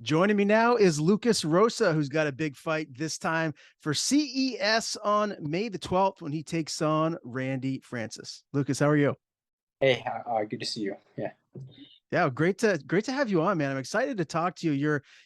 Joining me now is Lucas Rosa, who's got a big fight this time for CES on May the 12th when he takes on Randy Francis. Lucas, how are you? Hey, good to see you. Yeah. Yeah, great to have you on, man. I'm excited to talk to you.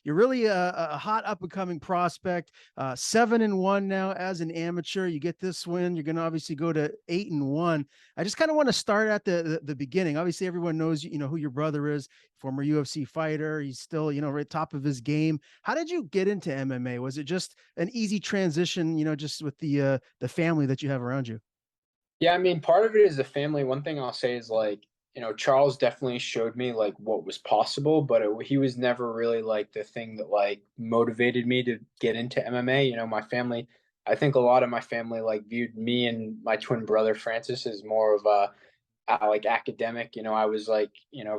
You're really a hot up and coming prospect. 7-1 now as an amateur. You get this win, you're going to obviously go to 8-1. I just kind of want to start at the beginning. Obviously, everyone knows who your brother is, former UFC fighter. He's still right top of his game. How did you get into MMA? Was it just an easy transition? Just with the family that you have around you? Yeah, I mean, part of it is the family. One thing I'll say is Charles definitely showed me like what was possible, but he was never really like the thing that like motivated me to get into MMA. My family, I think a lot of my family like viewed me and my twin brother Francis as more of a like academic. I was like,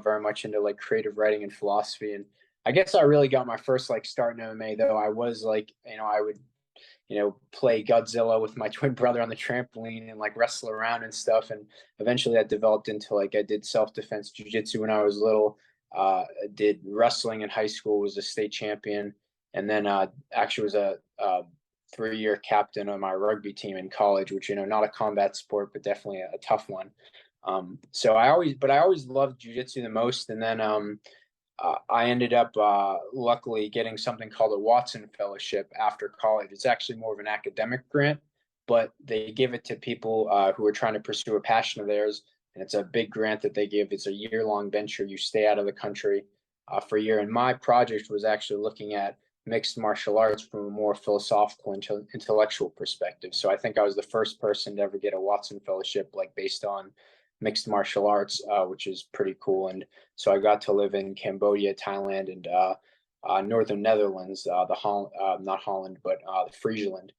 very much into like creative writing and philosophy. And I guess I really got my first like start in MMA, though I was like, I would play Godzilla with my twin brother on the trampoline and like wrestle around and stuff. And eventually that developed into like I did self-defense jujitsu when I was little. I did wrestling in high school, was a state champion, and then actually was a 3-year captain on my rugby team in college, which not a combat sport, but definitely a tough one. So I always loved jujitsu the most, and then I ended up luckily getting something called a Watson Fellowship after college. It's actually more of an academic grant, but they give it to people who are trying to pursue a passion of theirs. And it's a big grant that they give. It's a year-long venture. You stay out of the country for a year. And my project was actually looking at mixed martial arts from a more philosophical, intellectual perspective. So I think I was the first person to ever get a Watson Fellowship, like based on mixed martial arts, which is pretty cool. And so I got to live in Cambodia, Thailand, and northern Netherlands, not Holland, but the Friesland,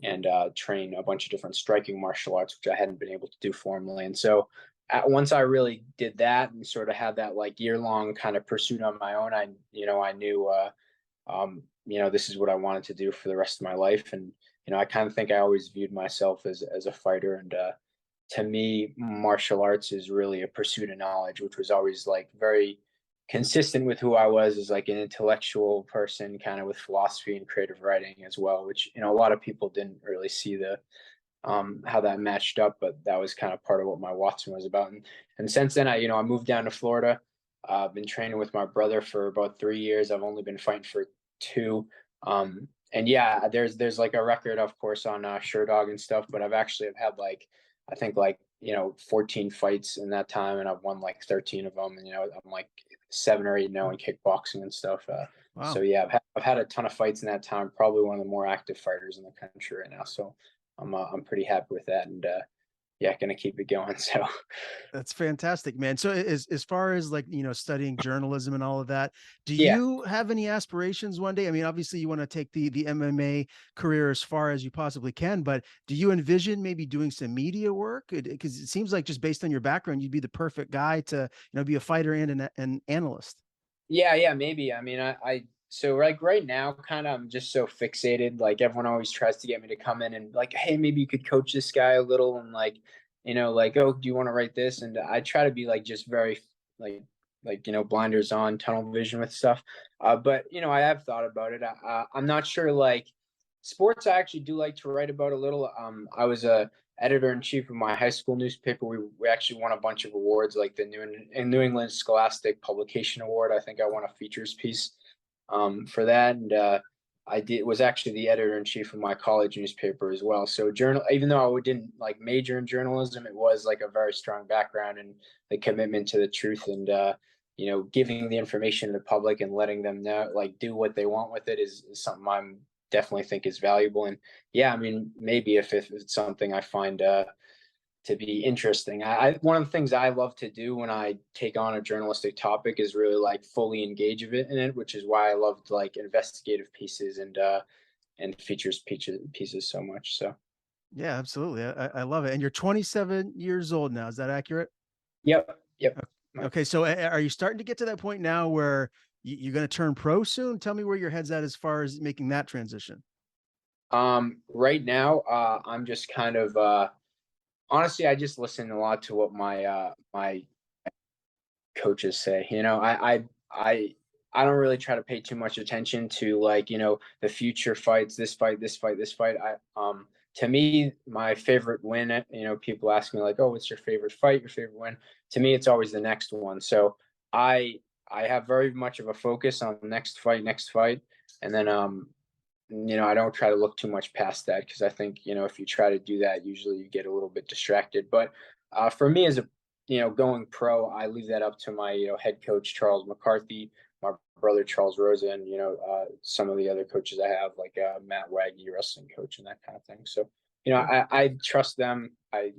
and train a bunch of different striking martial arts, which I hadn't been able to do formally. And so once I really did that and sort of had that like year-long kind of pursuit on my own, I knew, this is what I wanted to do for the rest of my life. And I kind of think I always viewed myself as a fighter, and to me, martial arts is really a pursuit of knowledge, which was always like very consistent with who I was as like an intellectual person, kind of with philosophy and creative writing as well, which a lot of people didn't really see the how that matched up, but that was kind of part of what my Watson was about. And since then, I moved down to Florida. I've been training with my brother for about 3 years. I've only been fighting for two. And yeah, there's like a record, of course, on Sherdog and stuff, but I've had like I think like 14 fights in that time, and I've won like 13 of them, and I'm like 7 or 8 now in kickboxing and stuff. So Wow. yeah, I've had a ton of fights in that time. Probably one of the more active fighters in the country right now. So I'm pretty happy with that, and yeah, gonna keep it going. So That's fantastic, man. So as far as like, studying journalism and all of that, do yeah. you have any aspirations one day? I mean, obviously you want to take the MMA career as far as you possibly can, but do you envision maybe doing some media work? Because it seems like just based on your background, you'd be the perfect guy to, be a fighter and an analyst. Yeah, maybe. I mean, I so like right now, kind of, I'm just so fixated. Like everyone always tries to get me to come in and like, hey, maybe you could coach this guy a little, and like, like, oh, do you want to write this? And I try to be like just very like blinders on, tunnel vision with stuff. But I have thought about it. I'm not sure. Like sports, I actually do like to write about a little. I was a editor in chief of my high school newspaper. We actually won a bunch of awards, like the New England Scholastic Publication Award. I think I won a features piece for that, and I did was actually the editor in chief of my college newspaper as well. So even though I didn't like major in journalism, it was like a very strong background and the commitment to the truth, and giving the information to the public and letting them know, like, do what they want with it is something I'm definitely think is valuable. And yeah, I mean, maybe if it's something I find to be interesting. One of the things I love to do when I take on a journalistic topic is really like fully engage in it, which is why I loved like investigative pieces and features pieces so much. So Yeah, absolutely. I love it. And you're 27 years old now. Is that accurate? yep. Okay, so are you starting to get to that point now where you're going to turn pro soon? Tell me where your head's at as far as making that transition. Right now, I'm just kind of honestly, I just listen a lot to what my coaches say. I I don't really try to pay too much attention to like, the future fights, this fight, this fight, this fight. To me, my favorite win, people ask me like, "Oh, what's your favorite fight, your favorite win?" To me, it's always the next one. So I I have very much of a focus on next fight, and then I don't try to look too much past that because I think, if you try to do that, usually you get a little bit distracted. But for me, as a going pro, I leave that up to my head coach Charles McCarthy, my brother Charles Rosa, and some of the other coaches I have, like Matt Waggy, wrestling coach, and that kind of thing. So I trust them. I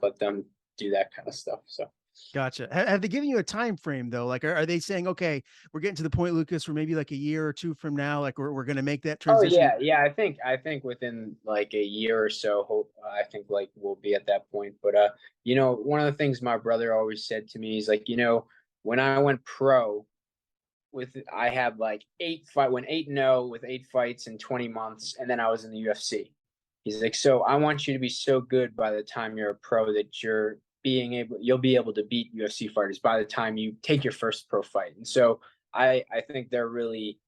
let them do that kind of stuff. So. Gotcha. Have they given you a time frame though? Like, are they saying, okay, we're getting to the point, Lucas, where maybe like a year or two from now, like we're going to make that Oh transition? yeah, yeah. I think within like a year or so, I think like we'll be at that point. But one of the things my brother always said to me, he's like, when I went pro, I had like went 8-0 with 8 fights in 20 months, and then I was in the UFC. He's like, so I want you to be so good by the time you're a pro that you'll be able to beat UFC fighters by the time you take your first pro fight. And so I think they're really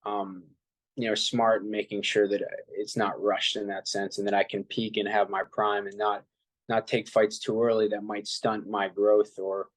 um, smart in making sure that it's not rushed in that sense, and that I can peak and have my prime and not take fights too early that might stunt my growth or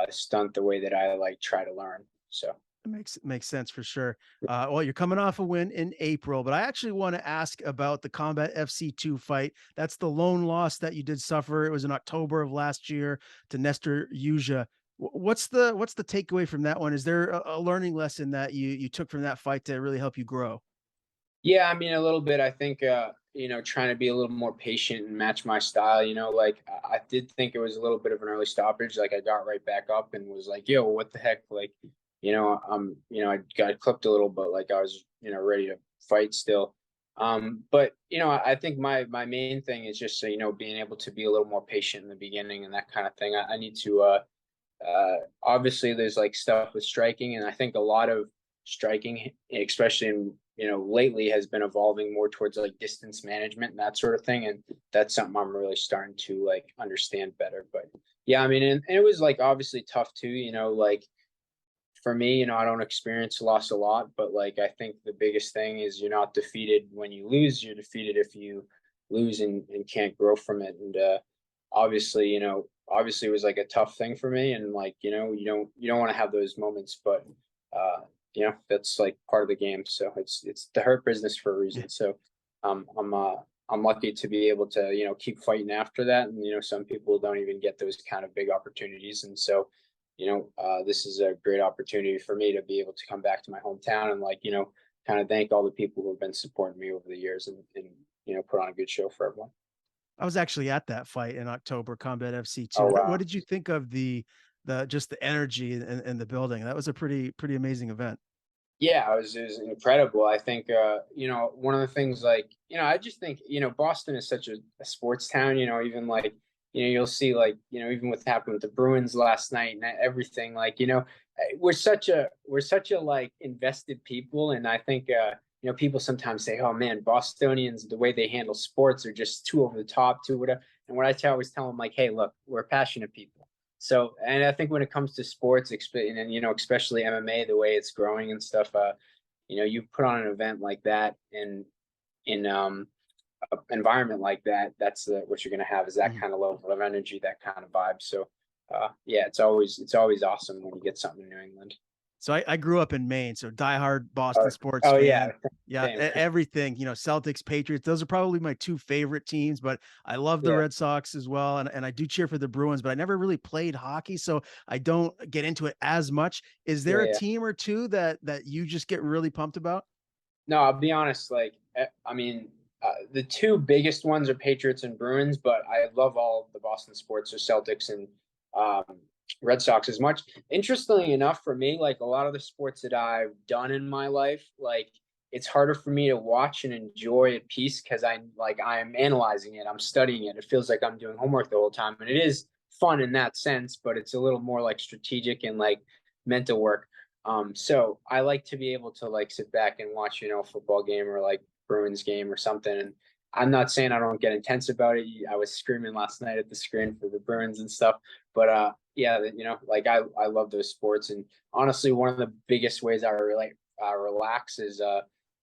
stunt the way that I like try to learn. So. It makes sense for sure. Well, you're coming off a win in April, but I actually want to ask about the Combat FC2 fight. That's the lone loss that you did suffer. It was in October of last year to Nestor Yuja. What's the takeaway from that one? Is there a learning lesson that you took from that fight to really help you grow? Yeah, I mean, a little bit. I think, trying to be a little more patient and match my style. Like I did think it was a little bit of an early stoppage. Like I got right back up and was like, "Yo, what the heck?" Like, I got clipped a little, but like I was, ready to fight still. But I think my main thing is just being able to be a little more patient in the beginning and that kind of thing. I need to obviously there's like stuff with striking, and I think a lot of striking, especially in lately, has been evolving more towards like distance management and that sort of thing, and that's something I'm really starting to like understand better. But yeah, I mean, and it was like obviously tough too, like for me, I don't experience loss a lot, but like I think the biggest thing is you're not defeated when you lose, you're defeated if you lose and can't grow from it. And obviously, obviously it was like a tough thing for me, and like, you don't want to have those moments, but that's like part of the game. So it's the hurt business for a reason. So I'm lucky to be able to, keep fighting after that. And some people don't even get those kind of big opportunities. And so this is a great opportunity for me to be able to come back to my hometown and like, kind of thank all the people who have been supporting me over the years, and put on a good show for everyone. I was actually at that fight in October, Combat FC2. Oh What wow. did you think of the just the energy in the building? That was a pretty amazing event. Yeah, it was incredible. I think one of the things like, I just think, Boston is such a sports town, even like, you'll see like, even what happened with the Bruins last night and everything, like, we're such a like invested people. And I think people sometimes say, oh man, Bostonians, the way they handle sports are just too over the top, too whatever. And what always tell them, like, hey, look, we're passionate people. So, and I think when it comes to sports, and especially MMA, the way it's growing and stuff, you put on an event like that in a environment like that, that's what you're going to have is that Mhm. kind of level of energy, that kind of vibe. So, yeah, it's always awesome when you get something in New England. So I grew up in Maine, so diehard Oh, Boston sports oh fan. yeah, Yeah, same. everything, Celtics, Patriots, those are probably my two favorite teams, but I love the Yeah, Red Sox as well. And I do cheer for the Bruins, but I never really played hockey, so I don't get into it as much. Is there yeah, a yeah. team or two that you just get really pumped about? No, I'll be honest. Like, I mean, the two biggest ones are Patriots and Bruins, but I love all of the Boston sports, or Celtics and um, Red Sox as much. Interestingly enough, for me, like a lot of the sports that I've done in my life, like it's harder for me to watch and enjoy at peace because I'm analyzing it, I'm studying it. It feels like I'm doing homework the whole time, and it is fun in that sense, but it's a little more like strategic and like mental work. So I like to be able to like sit back and watch, a football game or like Bruins game or something. And I'm not saying I don't get intense about it. I was screaming last night at the screen for the Bruins and stuff, but yeah, like I love those sports, and honestly, one of the biggest ways I really relax is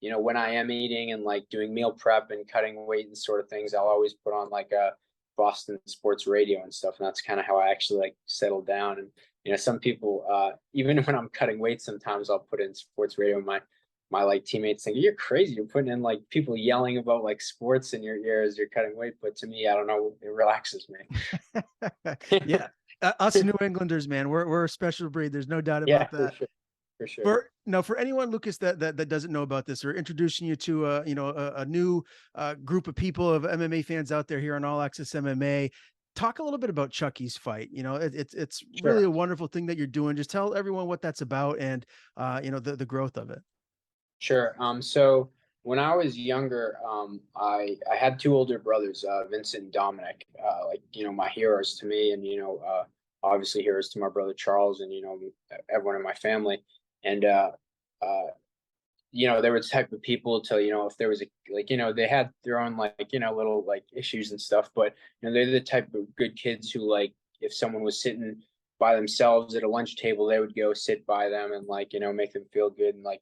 when I am eating and like doing meal prep and cutting weight and sort of things, I'll always put on like a Boston sports radio and stuff, and that's kind of how I actually like settle down. And some people, even when I'm cutting weight, sometimes I'll put in sports radio. My like teammates think you're crazy. You're putting in like people yelling about like sports in your ear as you're cutting weight, but to me, I don't know, it relaxes me. Yeah, us New Englanders, man, we're a special breed. There's no doubt Yeah, about for that. sure, for sure. For anyone, Lucas, that doesn't know about this, or introducing you to a new group of people of MMA fans out there here on All Access MMA. Talk a little bit about Chucky's fight. It's really Sure. a wonderful thing that you're doing. Just tell everyone what that's about, and the growth of it. Sure. So when I was younger, I had two older brothers, Vincent and Dominic, like, my heroes to me, and, obviously heroes to my brother Charles, and, everyone in my family. And, uh, they were the type of people to, if there was a, like, they had their own, like, little like issues and stuff, but, they're the type of good kids who, like, if someone was sitting by themselves at a lunch table, they would go sit by them and, like, make them feel good, and, like,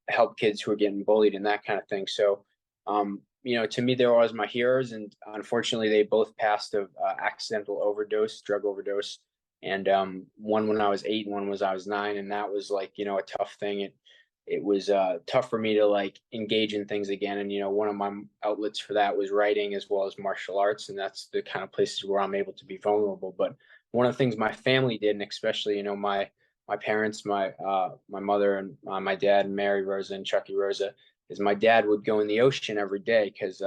help kids who are getting bullied and that kind of thing. So, to me, they were always my heroes, and unfortunately, they both passed of accidental overdose, drug overdose, and one when I was 8, and one was I was 9, and that was like a tough thing. It was tough for me to like engage in things again, and one of my outlets for that was writing as well as martial arts, and that's the kind of places where I'm able to be vulnerable. But one of the things my family did, and especially my parents, my mother and my dad, and Mary Rosa and Chucky Rosa, is my dad would go in the ocean every day because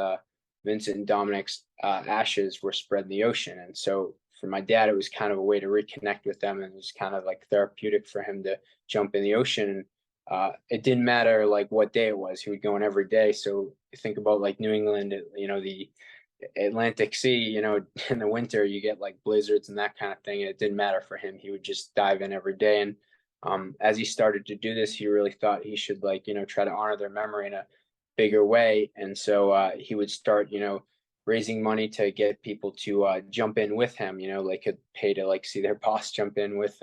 Vincent and Dominic's ashes were spread in the ocean, and so for my dad, it was kind of a way to reconnect with them, and it was kind of like therapeutic for him to jump in the ocean. And it didn't matter like what day it was; he would go in every day. So think about like New England, the Atlantic Sea, in the winter you get like blizzards and that kind of thing. And it didn't matter for him. He would just dive in every day. And as he started to do this, he really thought he should like, try to honor their memory in a bigger way. And so he would start, raising money to get people to jump in with him, like could pay to like see their boss jump in with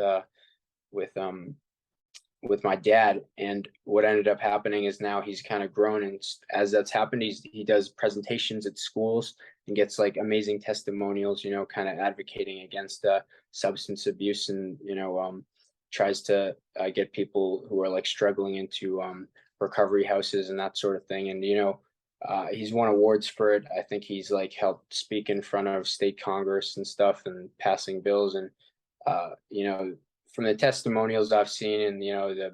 with my dad. And what ended up happening is now he's kind of grown, and as that's happened, he does presentations at schools and gets like amazing testimonials, kind of advocating against substance abuse, and tries to get people who are like struggling into recovery houses and that sort of thing. And he's won awards for it. I think he's like helped speak in front of state congress and stuff, and passing bills. And from the testimonials I've seen, and the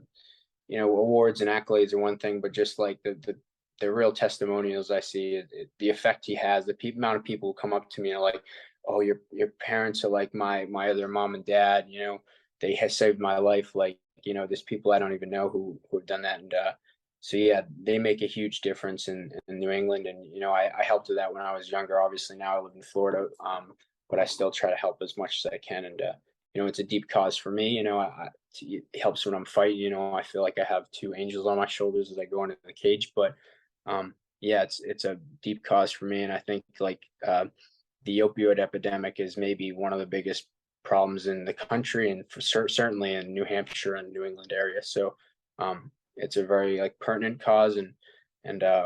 awards and accolades are one thing, but just like the real testimonials I see, the effect he has, the amount of people who come up to me and are like, "Oh, your parents are like my other mom and dad. They have saved my life. Like there's people I don't even know who have done that." And so yeah, they make a huge difference in New England. And I helped with that when I was younger. Obviously now I live in Florida, but I still try to help as much as I can. And it's a deep cause for me. It helps when I'm fighting. I feel like I have two angels on my shoulders as I go into the cage. But yeah, it's a deep cause for me, and I think like the opioid epidemic is maybe one of the biggest problems in the country, and for certainly in New Hampshire and New England area. So it's a very like pertinent cause, and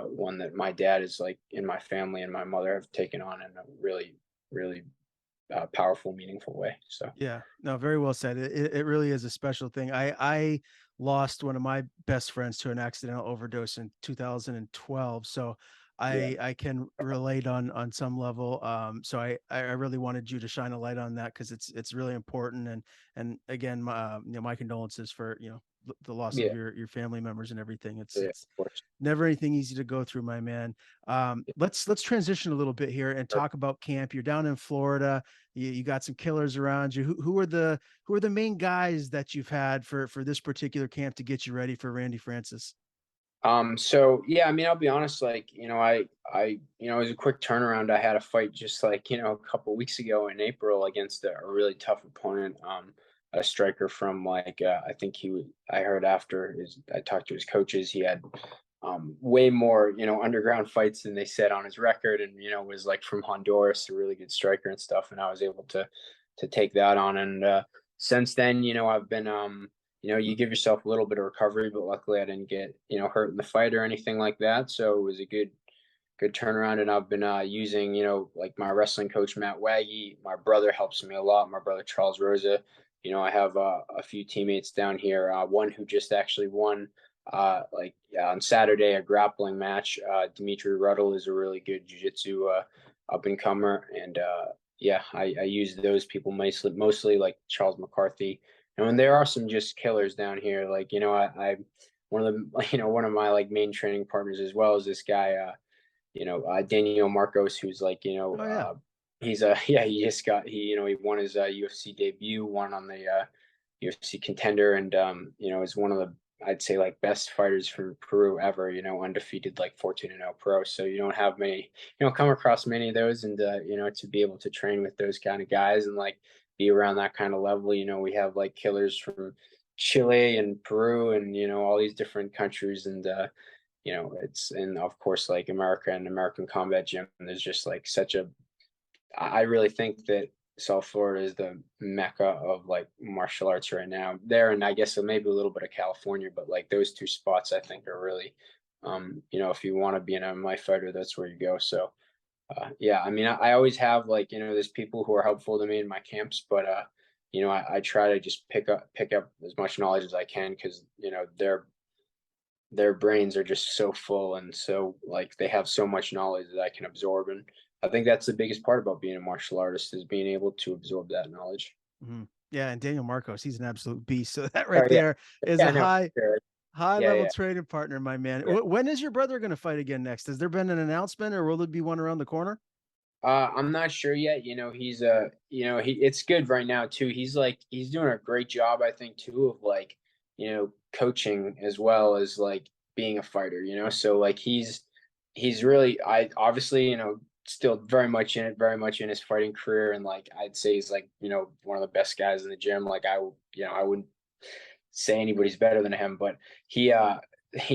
one that my dad is like in my family and my mother have taken on in a really really powerful, meaningful way. So Yeah, no, very well said. It really is a special thing. I lost one of my best friends to an accidental overdose in 2012, so yeah, I can relate on some level. So I really wanted you to shine a light on that because it's really important. And again, my condolences for the loss of yeah, your family members and everything. It's yeah, it's of course. never anything easy to go through, my man. Let's transition a little bit here and talk about camp. You're down in Florida. You got some killers around you. Who are the main guys that you've had for this particular camp to get you ready for Randy Francis? So yeah, I mean, I'll be honest, like, it was a quick turnaround. I had a fight just like, a couple weeks ago in April against a really tough opponent, a striker from like, I think I heard after I talked to his coaches, he had, way more, underground fights than they said on his record, and, was like from Honduras, a really good striker and stuff. And I was able to to take that on. And since then, I've been you give yourself a little bit of recovery, but luckily I didn't get hurt in the fight or anything like that. So it was a good turnaround. And I've been using like my wrestling coach Matt Waggy. My brother helps me a lot. My brother Charles Rosa. I have a few teammates down here. One who just actually won on Saturday a grappling match. Dimitri Ruddle is a really good jiu-jitsu up and comer, and yeah, I use those people mostly like Charles McCarthy. And when there are some just killers down here, like I one of the one of my like main training partners as well as this guy Daniel Marcos, who's like, Oh yeah. he's a yeah, he won his UFC debut, won on the UFC contender, and is one of the I'd say like best fighters from Peru ever, undefeated like 14-0 pro. So you don't have many, come across many of those, and to be able to train with those kind of guys and like be around that kind of level, we have like killers from Chile and Peru and all these different countries, and it's, and of course like America and American Combat Gym. And there's just like I really think that South Florida is the mecca of like martial arts right now. There, and I guess maybe a little bit of California, but like those two spots I think are really, if you want to be an MMA fighter, that's where you go. So, yeah, I mean, I always have like, there's people who are helpful to me in my camps, but, I try to just pick up as much knowledge as I can because, their brains are just so full and so like they have so much knowledge that I can absorb. And I think that's the biggest part about being a martial artist is being able to absorb that knowledge. Mhm. Yeah, and Daniel Marcos, he's an absolute beast. So that Oh right yeah, there is yeah, a I know for high sure. high Yeah, level yeah, training partner, my man. yeah. When is your brother going to fight again next? Has there been an announcement, or will there be one around the corner? I'm not sure yet. He's it's good right now too. He's doing a great job, I think, too, of like, coaching as well as like being a fighter, So like he's really I obviously, still very much in it, very much in his fighting career. And like I'd say he's like, one of the best guys in the gym. Like I wouldn't say anybody's better than him, but he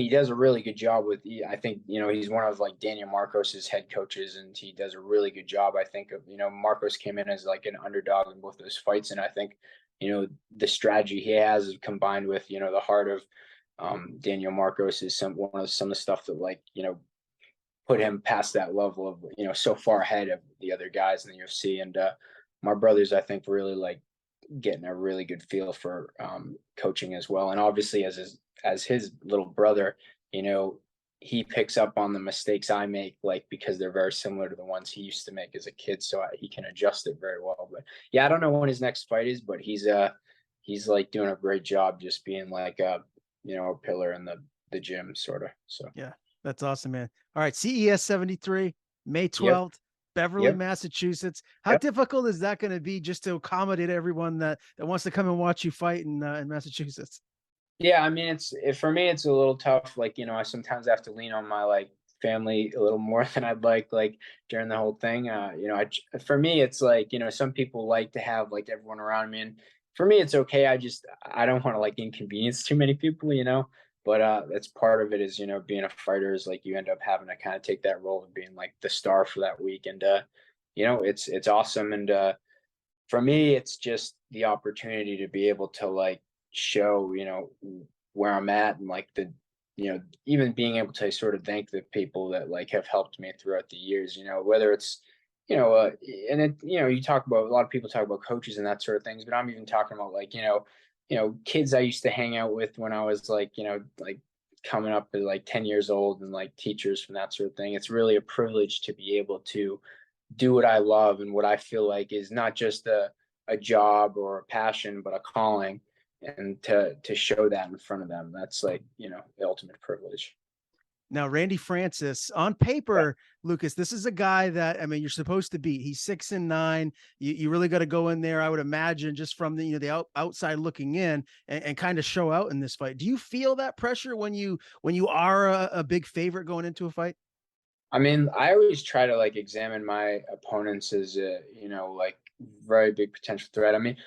does a really good job with. I think he's one of like Daniel Marcos's head coaches, and he does a really good job. I think of Marcos came in as like an underdog in both those fights, and I think the strategy he has combined with the heart of Daniel Marcos is some of the stuff that like put him past that level of so far ahead of the other guys in the UFC. And my brothers I think really like getting a really good feel for coaching as well. And obviously, as his little brother, he picks up on the mistakes I make, like because they're very similar to the ones he used to make as a kid, so he can adjust it very well. But yeah, I don't know when his next fight is, but he's like doing a great job, just being like a pillar in the gym, sort of. So Yeah, that's awesome, man. All right, CES 73, May yep, 12th, Beverly, yep, Massachusetts. How yep. difficult is that going to be just to accommodate everyone that wants to come and watch you fight in Massachusetts? Yeah, I mean, for me, it's a little tough. Like, I sometimes have to lean on my like family a little more than I'd like during the whole thing. For me, it's like, some people like to have like everyone around me, and for me, it's okay. I don't want to like inconvenience too many people. But that's part of it is, being a fighter is like you end up having to kind of take that role of being like the star for that week, and it's awesome. And for me, it's just the opportunity to be able to like show, where I'm at and like even being able to sort of thank the people that like have helped me throughout the years, whether it's, and it, you talk about a lot of people talk about coaches and that sort of things, but I'm even talking about like, kids I used to hang out with when I was like, like coming up at like 10 years old and like teachers from that sort of thing. It's really a privilege to be able to do what I love and what I feel like is not just a job or a passion, but a calling. And to show that in front of them, that's like, the ultimate privilege. Now, Randy Francis, on Yeah. paper, Lucas, this is a guy that, I mean, you're supposed to beat. He's 6-9. You really got to go in there, I would imagine, just from the outside looking in and kind of show out in this fight. Do you feel that pressure when you are a big favorite going into a fight? I mean, I always try to like examine my opponents as like very big potential threat. I mean,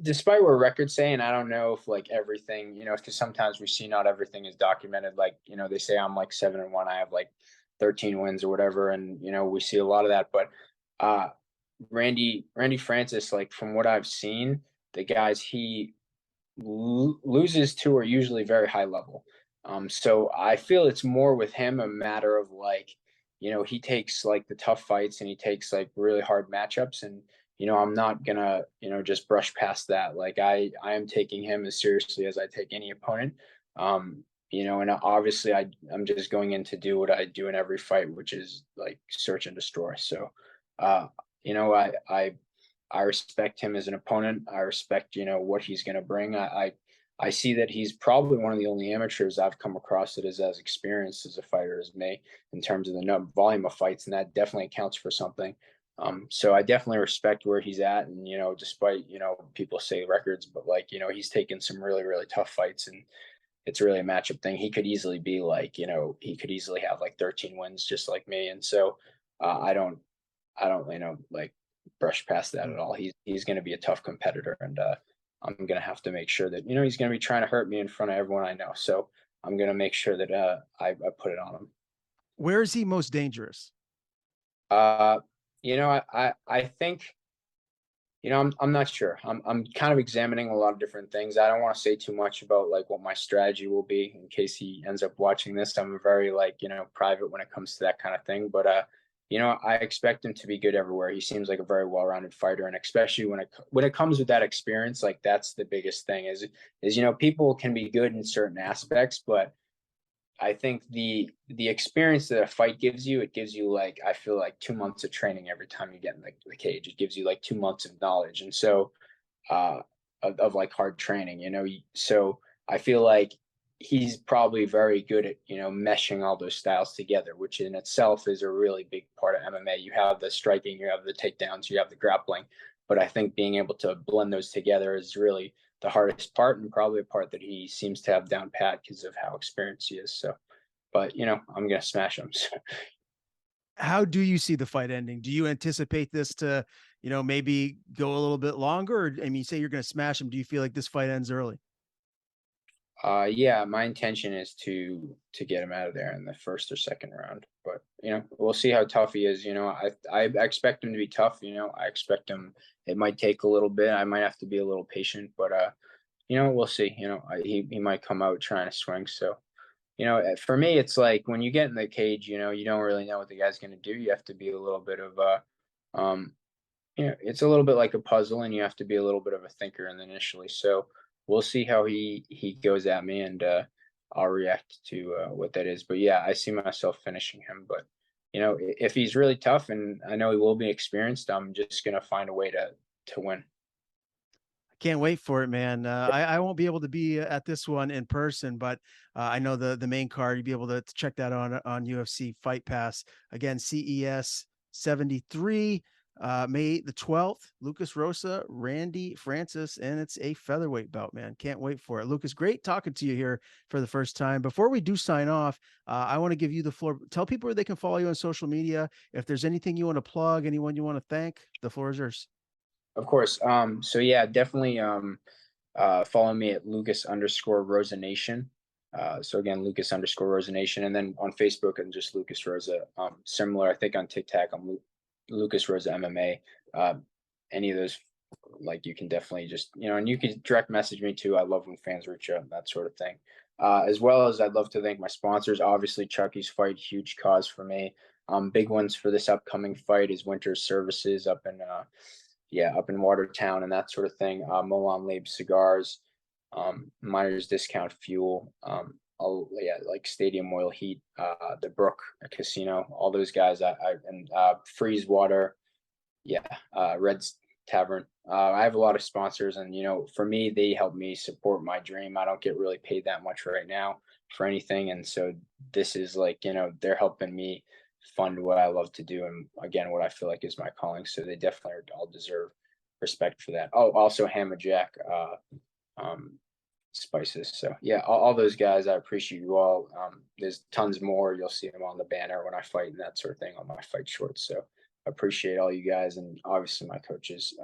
despite what records say, and I don't know if like everything, because sometimes we see not everything is documented. Like, they say I'm like 7-1, I have like 13 wins or whatever, and we see a lot of that. But uh, Randy Francis, like from what I've seen, the guys he loses to are usually very high level. So I feel it's more with him a matter of like, he takes like the tough fights and he takes like really hard matchups, and I'm not gonna just brush past that. Like I am taking him as seriously as I take any opponent. And obviously I'm just going in to do what I do in every fight, which is like search and destroy. So, uh, you know, I respect him as an opponent. I respect, what he's going to bring. I see that he's probably one of the only amateurs I've come across that is as experienced as a fighter as me in terms of the volume of fights, and that definitely accounts for something. So I definitely respect where he's at, and despite people say records, but like he's taken some really really tough fights, and it's really a matchup thing. He could easily be like he could easily have like 13 wins just like me, and so I don't like brush past that at all. He's going to be a tough competitor, and I'm going to have to make sure that he's going to be trying to hurt me in front of everyone I know. So I'm going to make sure that I put it on him. Where is he most dangerous? Uh, I think I'm not sure. I'm kind of examining a lot of different things. I don't want to say too much about like what my strategy will be in case he ends up watching this. I'm very like private when it comes to that kind of thing. But I expect him to be good everywhere. He seems like a very well-rounded fighter, and especially when it comes with that experience, like that's the biggest thing. Is people can be good in certain aspects, but I think the experience that a fight gives you, it gives you like I feel like 2 months of training every time you get in the cage. It gives you like 2 months of knowledge, and so uh, of like hard training. So I feel like he's probably very good at meshing all those styles together, which in itself is a really big part of MMA. You have the striking, you have the takedowns, you have the grappling, but I think being able to blend those together is really the hardest part, and probably a part that he seems to have down pat because of how experienced he is. So, but I'm gonna smash him. So. How do you see the fight ending? Do you anticipate this to, maybe go a little bit longer? Or, I mean, you say you're going to smash him. Do you feel like this fight ends early? Yeah, my intention is to get him out of there in the first or second round. But we'll see how tough he is. I expect him to be tough. I expect him. It might take a little bit. I might have to be a little patient, but we'll see. He might come out trying to swing. So for me, it's like when you get in the cage, you don't really know what the guy's going to do. You have to be a little bit of um, it's a little bit like a puzzle, and you have to be a little bit of a thinker initially. So we'll see how he goes at me, and I'll react to what that is. But yeah, I see myself finishing him. But if he's really tough, and I know he will be experienced, I'm just gonna find a way to win. Can't wait for it, man. I won't be able to be at this one in person, but I know the main card. You'll be able to check that on UFC Fight Pass. Again, CES 73, May the 12th. Lucas Rosa, Randy Francis, and it's a featherweight bout, man. Can't wait for it. Lucas, great talking to you here for the first time. Before we do sign off, I want to give you the floor. Tell people where they can follow you on social media. If there's anything you want to plug, anyone you want to thank, the floor is yours. Of course. So yeah, definitely. Follow me at Lucas_Rosa Nation. So again, Lucas_Rosa Nation, and then on Facebook and just Lucas Rosa. Similar, I think on TikTok, I'm Lucas Rosa MMA. Uh, any of those, like you can definitely just and you can direct message me too. I love when fans reach out and that sort of thing. As well as I'd love to thank my sponsors. Obviously, Chucky's Fight, huge cause for me. Big ones for this upcoming fight is Winter's Services up in up in Watertown and that sort of thing. Milan Lab Cigars, Miners Discount Fuel, yeah, like Stadium Oil Heat, the Brook Casino, all those guys. And Freeze Water, yeah, Red's Tavern. I have a lot of sponsors, and for me, they help me support my dream. I don't get really paid that much right now for anything, and so this is like they're helping me fund what I love to do, and again, what I feel like is my calling. So they definitely all deserve respect for that. Oh, also Hammer Jack, um, Spices. So yeah, all those guys, I appreciate you all. There's tons more. You'll see them on the banner when I fight and that sort of thing on my fight shorts. So I appreciate all you guys, and obviously my coaches.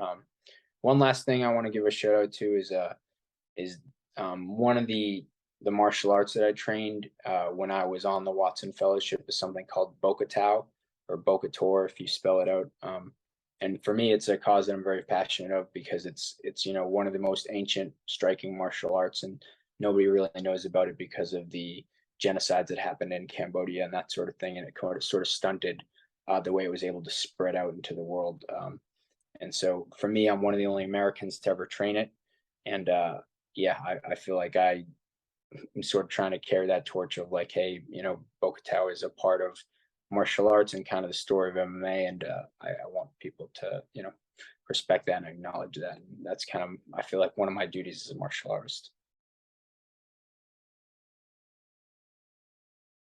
One last thing I want to give a shout out to is one of the martial arts that I trained when I was on the Watson Fellowship is something called Bokatao or Bokator if you spell it out. And for me, it's a cause that I'm very passionate of because it's one of the most ancient striking martial arts, and nobody really knows about it because of the genocides that happened in Cambodia and that sort of thing, and it sort of stunted the way it was able to spread out into the world. And so for me, I'm one of the only Americans to ever train it, and yeah, I feel like I'm sort of trying to carry that torch of like, hey, Bokatao is a part of martial arts and kind of the story of MMA, and I want people to, respect that and acknowledge that. And that's kind of, I feel like, one of my duties as a martial artist.